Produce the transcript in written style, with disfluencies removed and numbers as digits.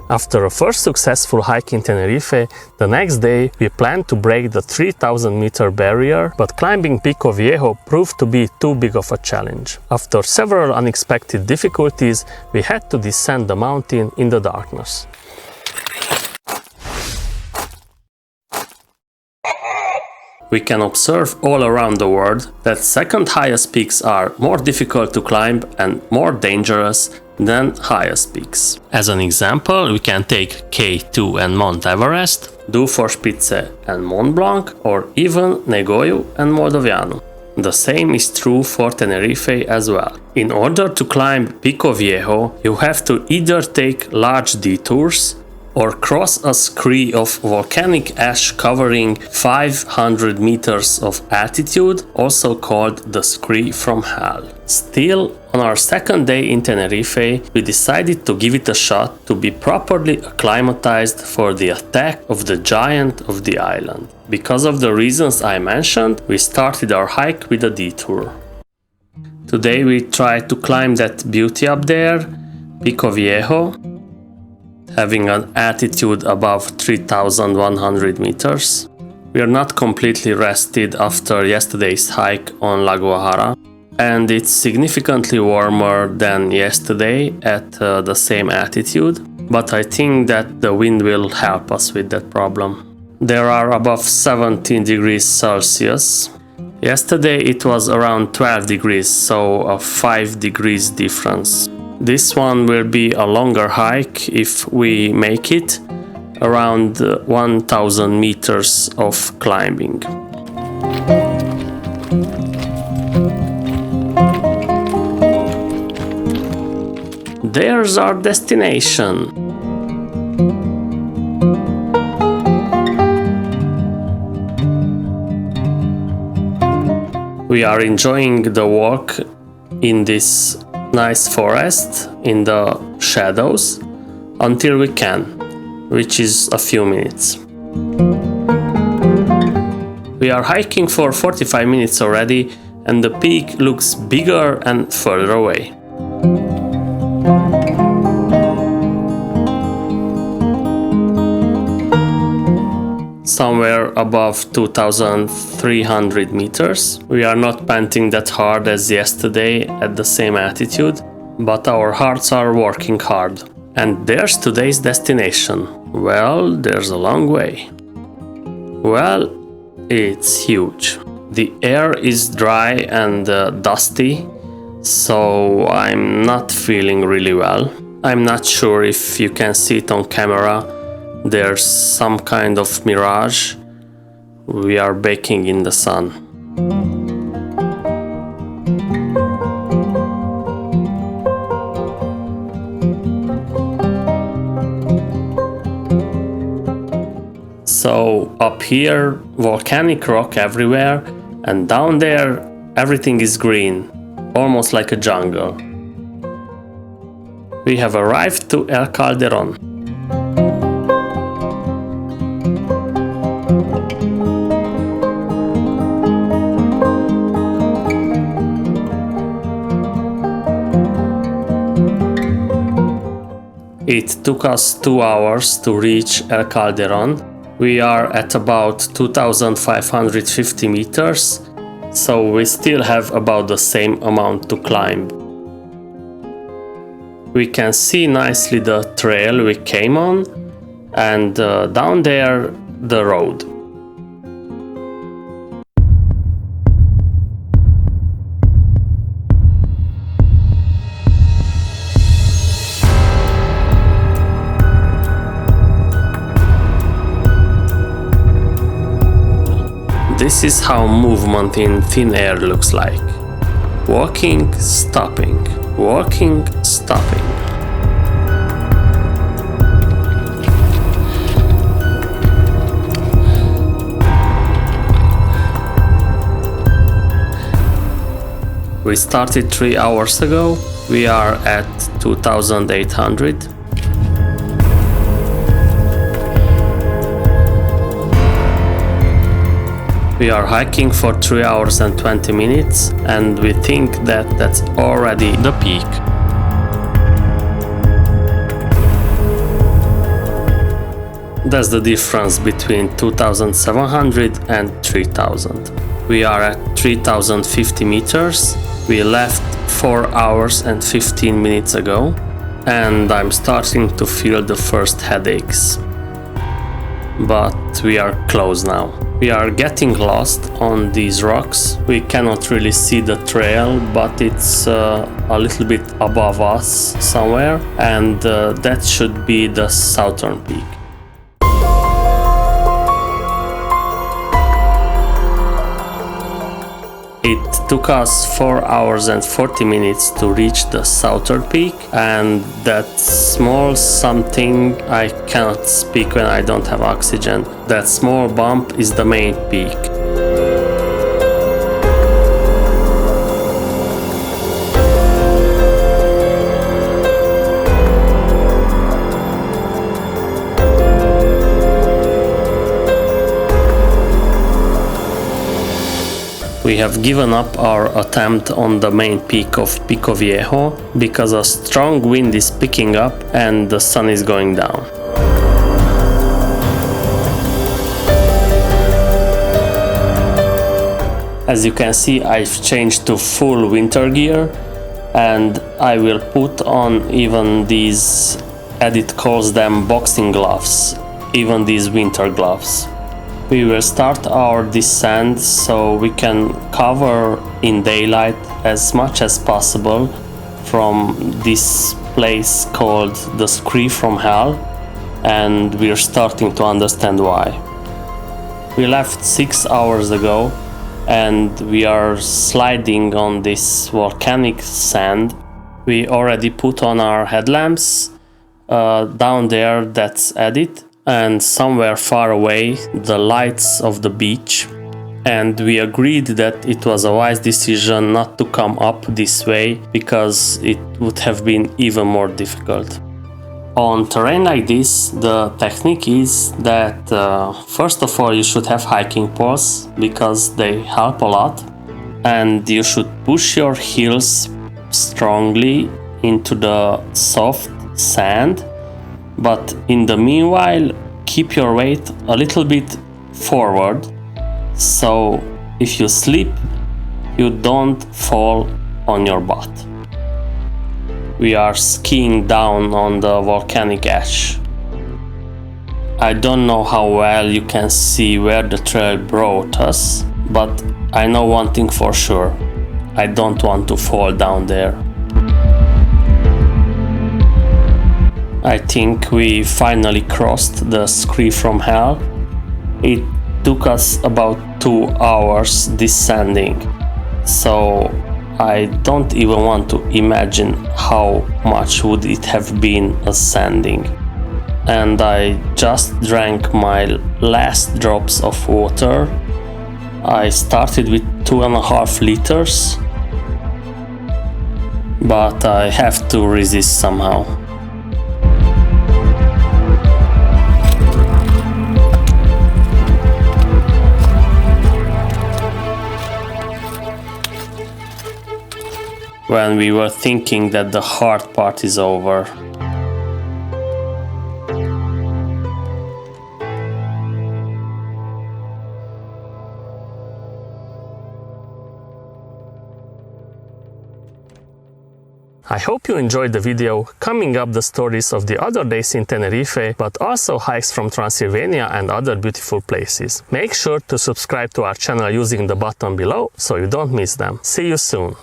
After a first successful hike in Tenerife, the next day we planned to break the 3000-meter barrier, but climbing Pico Viejo proved to be too big of a challenge. After several unexpected difficulties, we had to descend the mountain in the darkness. We can observe all around the world that second highest peaks are more difficult to climb and more dangerous than highest peaks. As an example, we can take K2 and Mount Everest, Dufourspitze and Mont Blanc, or even Negoiu and Moldovianu. The same is true for Tenerife as well. In order to climb Pico Viejo, you have to either take large detours or cross a scree of volcanic ash covering 500 meters of altitude, also called the Scree from Hell. Still, on our second day in Tenerife, we decided to give it a shot to be properly acclimatized for the attack of the giant of the island. Because of the reasons I mentioned, we started our hike with a detour. Today we tried to climb that beauty up there, Pico Viejo, having an altitude above 3100 meters. We are not completely rested after yesterday's hike on La Guajara, and it's significantly warmer than yesterday at the same altitude, but I think that the wind will help us with that problem. There are above 17 degrees Celsius. Yesterday it was around 12 degrees, so a 5 degrees difference. This one will be a longer hike if we make it, around 1000 meters of climbing. There's our destination. We are enjoying the walk in this nice forest in the shadows until we can, which is a few minutes. We are hiking for 45 minutes already, and the peak looks bigger and further away. Somewhere above 2300 meters. We are not panting that hard as yesterday at the same altitude, but our hearts are working hard. And there's today's destination. Well, there's a long way. Well, it's huge. The air is dry and dusty, so I'm not feeling really well. I'm not sure if you can see it on camera. There's some kind of mirage. We are baking in the sun. So up here, volcanic rock everywhere, and down there everything is green, almost like a jungle. We have arrived to El Calderon. It took us 2 hours to reach El Calderon. We are at about 2550 meters, so we still have about the same amount to climb. We can see nicely the trail we came on, and down there the road. This is how movement in thin air looks like. Walking, stopping, walking, stopping. We started 3 hours ago. We are at 2800. We are hiking for 3 hours and 20 minutes, and we think that that's already the peak. That's the difference between 2700 and 3000. We are at 3050 meters. We left 4 hours and 15 minutes ago, and I'm starting to feel the first headaches. But we are close now. We are getting lost on these rocks. We cannot really see the trail, but it's a little bit above us somewhere, and that should be the southern peak. It took us 4 hours and 40 minutes to reach the southern peak, and that small something, I cannot speak when I don't have oxygen, that small bump is the main peak. We have given up our attempt on the main peak of Pico Viejo because a strong wind is picking up and the sun is going down. As you can see, I've changed to full winter gear, and I will put on even these, Edit calls them boxing gloves, even these winter gloves. We will start our descent so we can cover in daylight as much as possible from this place called the Scree from hell, and we're starting to understand why. We left 6 hours ago and we are sliding on this volcanic sand. We already put on our headlamps. Down there, that's Edit, and somewhere far away the lights of the beach, and we agreed that it was a wise decision not to come up this way because it would have been even more difficult. On terrain like this, the technique is that first of all you should have hiking poles because they help a lot, and you should push your heels strongly into the soft sand, but in the meanwhile keep your weight a little bit forward, so if you slip you don't fall on your butt. We are skiing down on the volcanic ash. I don't know how well you can see where the trail brought us, but I know one thing for sure: I don't want to fall down there. I think we finally crossed the Scree from hell. It took us about 2 hours descending, so I don't even want to imagine how much would it have been ascending. And I just drank my last drops of water. I started with 2.5 liters, but I have to resist somehow. When we were thinking that the hard part is over. I hope you enjoyed the video. Coming up, the stories of the other days in Tenerife, but also hikes from Transylvania and other beautiful places. Make sure to subscribe to our channel using the button below so you don't miss them. See you soon!